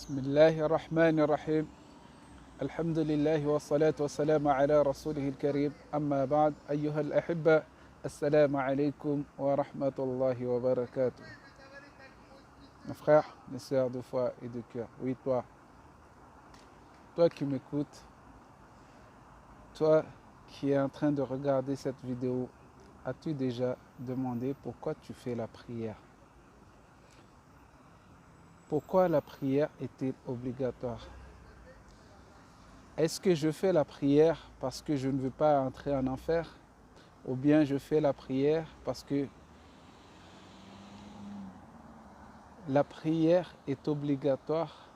بسم الله الرحمن الرحيم الحمد لله والصلاة والسلام على رسوله الكريم أما بعد أيها الأحبة السلام عليكم ورحمة الله وبركاته. Mes frères, mes sœurs de foi et de cœur, oui toi qui m'écoutes, toi qui es en train de regarder cette vidéo, as-tu déjà demandé pourquoi tu fais la prière? Pourquoi la prière est-elle obligatoire? Est-ce que je fais la prière parce que je ne veux pas entrer en enfer? Ou bien je fais la prière parce que la prière est obligatoire?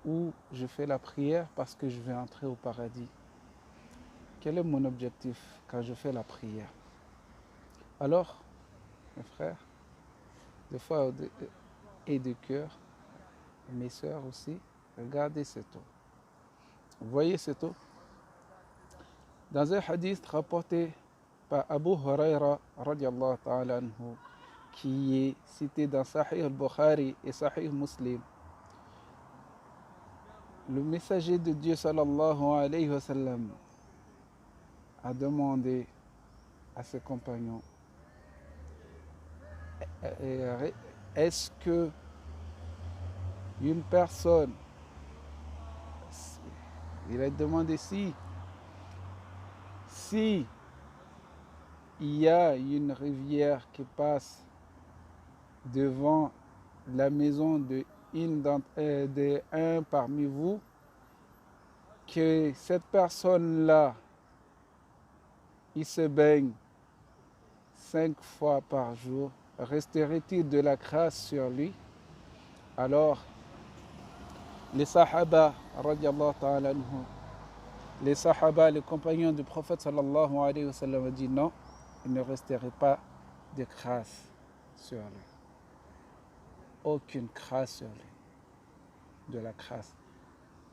Ou je fais la prière parce que je vais entrer au paradis? Quel est mon objectif quand je fais la prière? Alors, mes frères, de foi et de cœur, mes sœurs aussi, regardez cette eau. Vous voyez cette eau? Dans un hadith rapporté par Abu Huraira radiallahu ta'ala anhu, qui est cité dans Sahih al-Bukhari et Sahih Muslim, le messager de Dieu sallallahu alayhi wa sallam a demandé à ses compagnons, est-ce que une personne, il a demandé si il y a une rivière qui passe devant la maison de un parmi vous, que cette personne-là, il se baigne 5 fois par jour, resterait-il de la grâce sur lui? Alors, les Sahaba, radiallahu ta'ala anhu, les Sahaba, les compagnons du prophète sallallahu alayhi wa sallam, ont dit non, il ne resterait pas de grâce sur lui. Aucune grâce sur lui. De la grâce.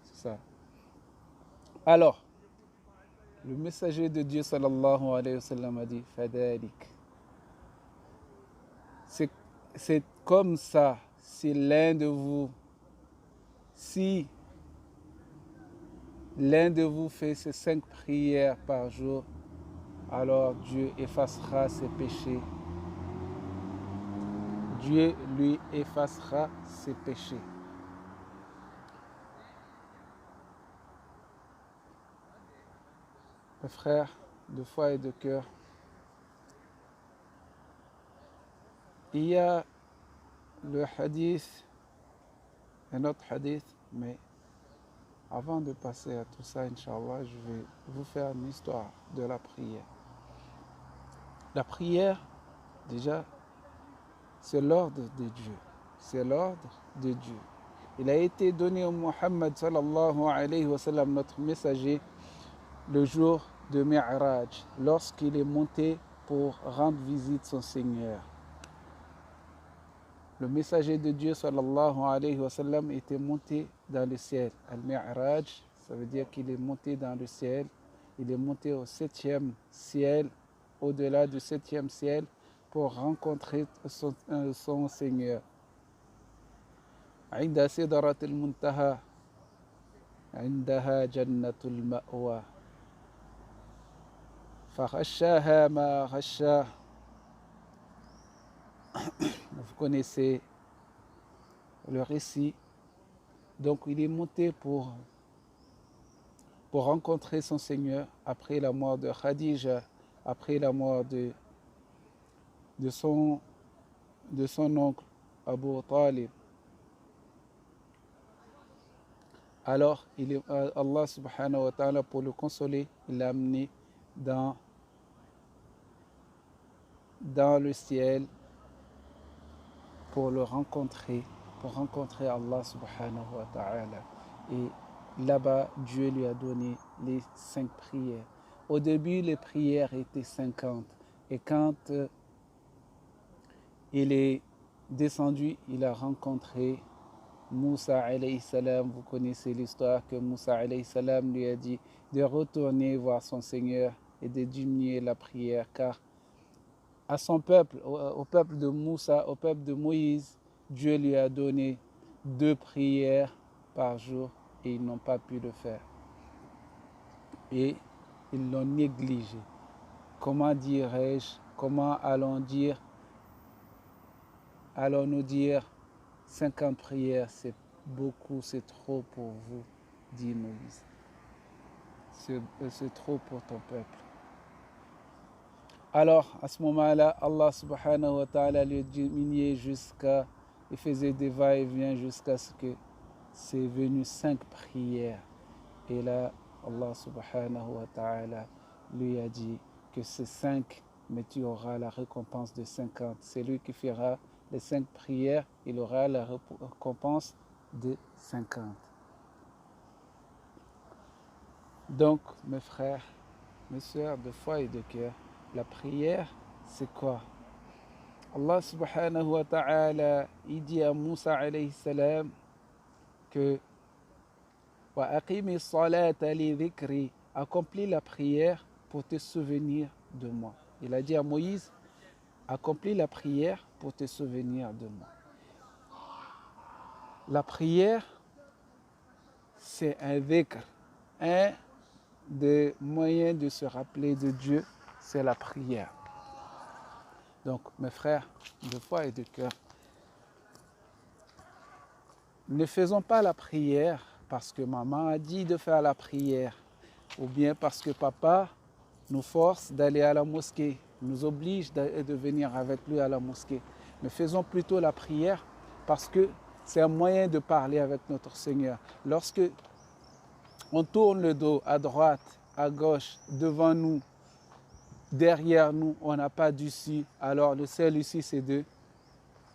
C'est ça. Alors, le messager de Dieu sallallahu alayhi wa sallam a dit Fadalik. C'est comme ça, si l'un de vous fait ces 5 prières par jour, alors Dieu effacera ses péchés. Dieu lui effacera ses péchés. Mes frères de foi et de cœur, il y a le hadith, un autre hadith, mais avant de passer à tout ça, Inch'Allah, je vais vous faire une histoire de la prière. La prière, déjà, c'est l'ordre de Dieu. C'est l'ordre de Dieu. Il a été donné au Muhammad sallallahu alayhi wa sallam, notre messager, le jour de Mi'raj, lorsqu'il est monté pour rendre visite à son Seigneur. Le messager de Dieu sallallahu alayhi wa sallam était monté dans le ciel. Al-Mi'raj, ça veut dire qu'il est monté dans le ciel. Il est monté au 7e ciel, au-delà du 7e ciel, pour rencontrer son Seigneur. عند سدرة المنتهى عندها جنة المأوى فغشاها ما غشاه. Vous connaissez le récit. Donc il est monté pour rencontrer son Seigneur après la mort de Khadija, après la mort de son oncle Abu Talib. Alors Allah subhanahu wa ta'ala, pour le consoler, il l'a amené dans le ciel pour le rencontrer, pour rencontrer Allah subhanahu wa ta'ala. Et là-bas, Dieu lui a donné les 5 prières. Au début, les prières étaient 50. Et quand il est descendu, il a rencontré Moussa alayhi salam. Vous connaissez l'histoire que Moussa alayhi salam lui a dit de retourner voir son Seigneur et de diminuer la prière, car à son peuple, au peuple de Moussa, au peuple de Moïse, Dieu lui a donné 2 prières par jour et ils n'ont pas pu le faire. Et ils l'ont négligé. Comment allons-nous dire 50 prières, c'est beaucoup, c'est trop pour vous, dit Moïse. C'est trop pour ton peuple. Alors, à ce moment-là, Allah subhanahu wa ta'ala le diminuait il faisait des va-et-vient jusqu'à ce que c'est venu 5 prières. Et là, Allah subhanahu wa ta'ala lui a dit que c'est 5, mais tu auras la récompense de 50. C'est lui qui fera les 5 prières, il aura la récompense de 50. Donc, mes frères, mes sœurs de foi et de cœur, la prière, c'est quoi? Allah subhanahu wa ta'ala, il dit à Moussa alayhi salam que wa aqimi salata li dhikri, accomplis la prière pour te souvenir de moi. Il a dit à Moïse, accomplis la prière pour te souvenir de moi. La prière, c'est un dhikr. Un des moyens de se rappeler de Dieu, c'est la prière. Donc, mes frères de foi et de cœur, ne faisons pas la prière parce que maman a dit de faire la prière ou bien parce que papa nous force d'aller à la mosquée, nous oblige de venir avec lui à la mosquée. Mais faisons plutôt la prière parce que c'est un moyen de parler avec notre Seigneur. Lorsque on tourne le dos à droite, à gauche, devant nous, derrière nous, on n'a pas d'issue. Alors le seul issue, c'est de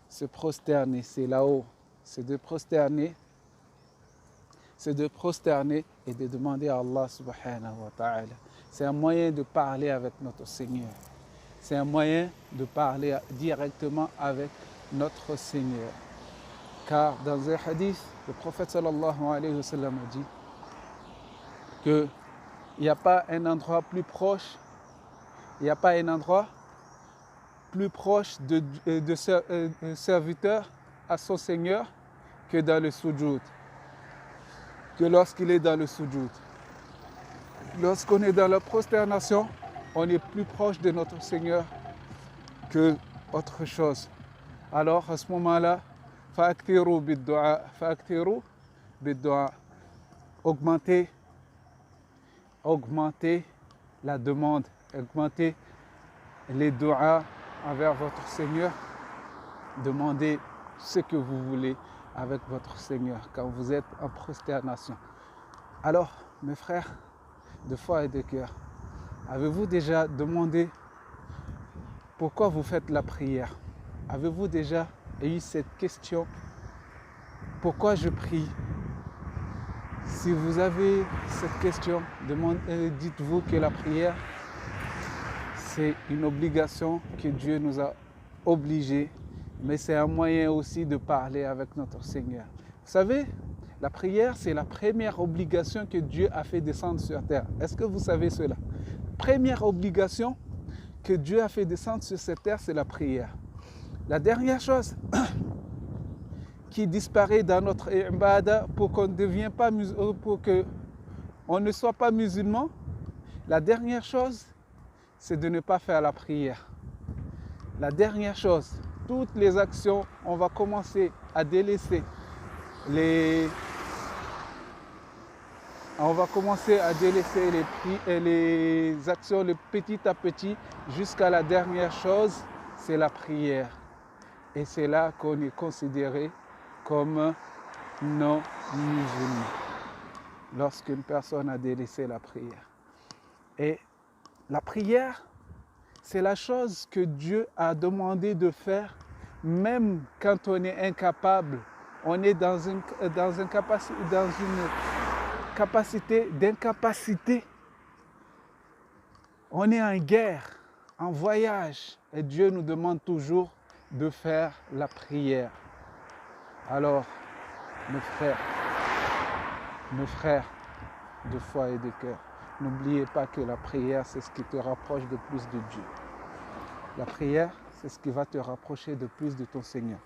se prosterner, c'est là-haut. C'est de prosterner et de demander à Allah subhanahu wa ta'ala. C'est un moyen de parler avec notre Seigneur. C'est un moyen de parler directement avec notre Seigneur. Car dans un hadith, le prophète sallallahu alayhi wa sallam a dit qu'il n'y a pas un endroit plus proche, de serviteur à son Seigneur que dans le sujoud, que lorsqu'il est dans le sujoud. Lorsqu'on est dans la prosternation, on est plus proche de notre Seigneur que autre chose. Alors à ce moment-là, fa'aktiru bid-du'a, augmentez la demande, augmentez les du'as envers votre Seigneur, demandez ce que vous voulez avec votre Seigneur quand vous êtes en prosternation. Alors, mes frères de foi et de cœur, avez-vous déjà demandé pourquoi vous faites la prière? Avez-vous déjà eu cette question? Pourquoi je prie? Si vous avez cette question, dites-vous que la prière, c'est une obligation que Dieu nous a obligés, mais c'est un moyen aussi de parler avec notre Seigneur. Vous savez, la prière, c'est la première obligation que Dieu a fait descendre sur terre. Est-ce que vous savez cela? Première obligation que Dieu a fait descendre sur cette terre, c'est la prière. La dernière chose qui disparaît dans notre ibada pour qu'on ne soit pas musulman, la dernière chose, c'est de ne pas faire la prière. La dernière chose, toutes les actions, on va commencer à délaisser les actions petit à petit jusqu'à la dernière chose, c'est la prière. Et c'est là qu'on est considéré comme non musulman, lorsqu'une personne a délaissé la prière. Et la prière, c'est la chose que Dieu a demandé de faire, même quand on est incapable, on est dans une capacité d'incapacité. On est en guerre, en voyage, et Dieu nous demande toujours de faire la prière. Alors, mes frères de foi et de cœur, n'oubliez pas que la prière, c'est ce qui te rapproche de plus de Dieu. La prière, c'est ce qui va te rapprocher de plus de ton Seigneur.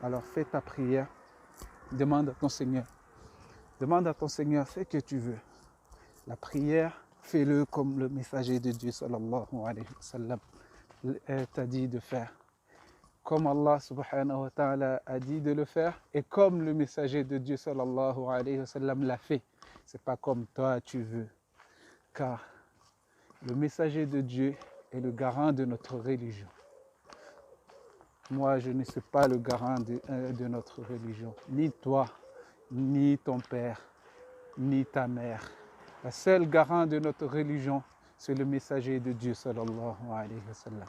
Alors fais ta prière Demande à ton Seigneur. Demande à ton Seigneur ce que tu veux. La prière, fais-le comme le messager de Dieu sallallahu alayhi wa sallam t'a dit de faire. Comme Allah subhanahu wa ta'ala a dit de le faire et comme le messager de Dieu sallallahu alayhi wa sallam l'a fait. C'est pas comme toi tu veux. Car le messager de Dieu est le garant de notre religion. Moi, je ne suis pas le garant de notre religion. Ni toi, ni ton père, ni ta mère. La seule garant de notre religion, c'est le messager de Dieu, sallallahu alayhi wa sallam.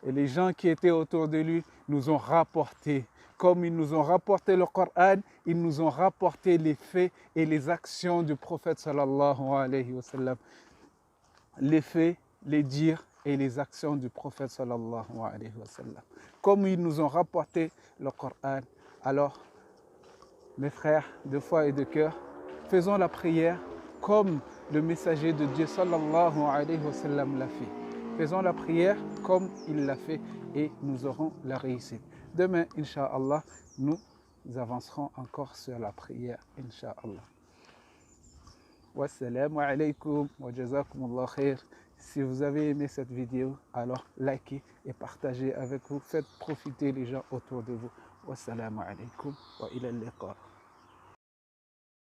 Et les gens qui étaient autour de lui nous ont rapporté, comme ils nous ont rapporté le Coran, ils nous ont rapporté les faits et les actions du prophète, sallallahu alayhi wa sallam. Les faits, les dires et les actions du prophète, sallallahu alayhi wa sallam. Comme ils nous ont rapporté le Coran, alors, mes frères de foi et de cœur, faisons la prière comme le messager de Dieu sallallahu alayhi wa sallam l'a fait. Faisons la prière comme il l'a fait et nous aurons la réussite. Demain, Inch'Allah, nous avancerons encore sur la prière, Inch'Allah. Wassalamu alaikum wa jazakumullah khair. Si vous avez aimé cette vidéo, alors likez et partagez avec vous. Faites profiter les gens autour de vous. Wassalamu alaikum wa ila al-liqa.